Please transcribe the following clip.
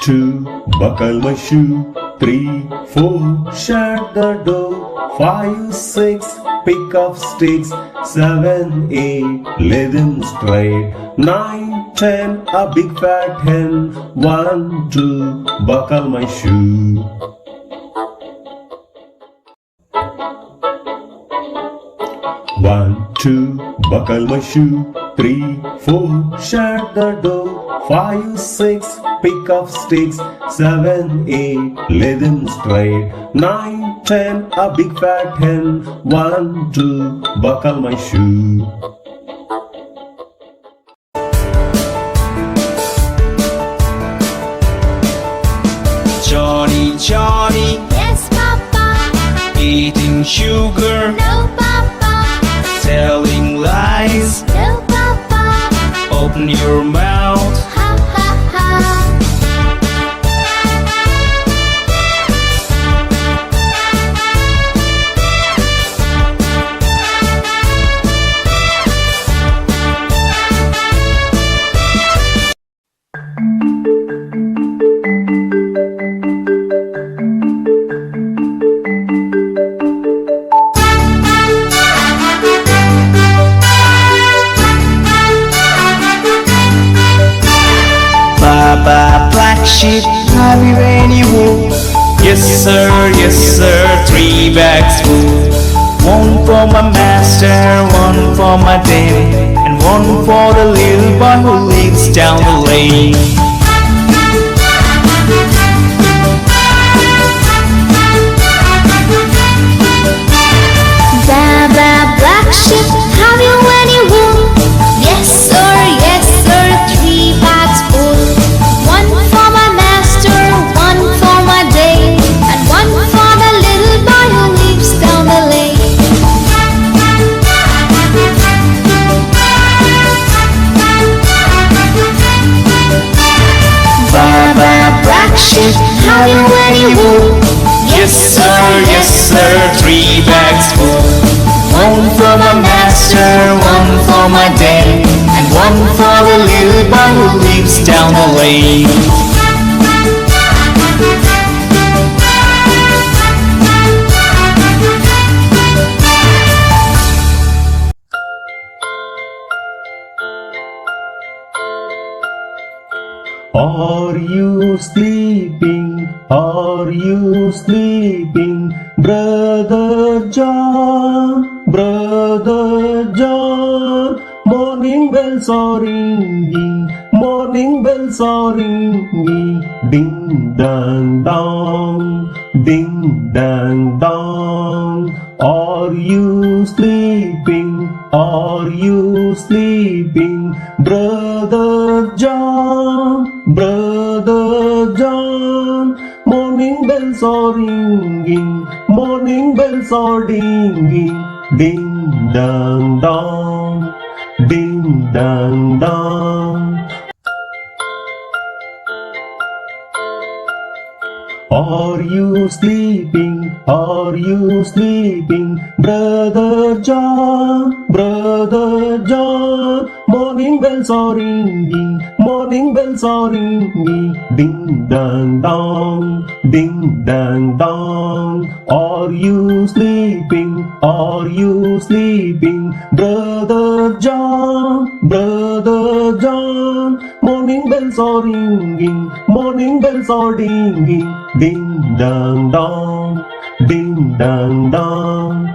2, buckle my shoe. 3, 4, shut the door. 5, 6, pick up sticks. 7, 8, lay them straight. 9, 10, a big fat hen. 1, 2, buckle my shoe. One, two, buckle my shoe. 3, 4, shut the door. 5, 6, pick up sticks. 7, 8, lay them straight. 9, 10, a big fat hen. 1, 2, buckle my shoe. Johnny, Johnny, Yes, Papa. eating sugar, No, Papa. telling lies. No, Papa. Open your mouth. Ha, ha, ha. Baba, black sheep, have you any wool? Yes sir, 3 bags full. One for my master, one for my dame, and one for the little boy who lives down the lane. Baba, black sheep, have you any wool? Yes, sir, 3 bags full. One for my master, one for my dame, and one for the little boy who lives down the lane. Baba, black sheep, Have you any wool? yes sir, 3 bags full. One for my master, one for my dame, and one for the little boy who lives down the lane. Are you sleeping? Are you sleeping? Brother John, Brother John. Morning bells are ringing, morning bells are ringing. Ding dang dong, ding dang dong. Are you sleeping? Are you sleeping? Brother John, Brother John. Morning bells are ringing, morning bells are dinging. Ding dang dong, ding dang dong. Are you sleeping? Are you sleeping? Brother John, Brother John. Morning bells are ringing, morning bells are ringing. Ding dang dong, ding dang dong. Are you sleeping? Are you sleeping? Brother John, Brother John. Morning bells are ringing, morning bells are dinging. Ding dang dong, ding dang dong.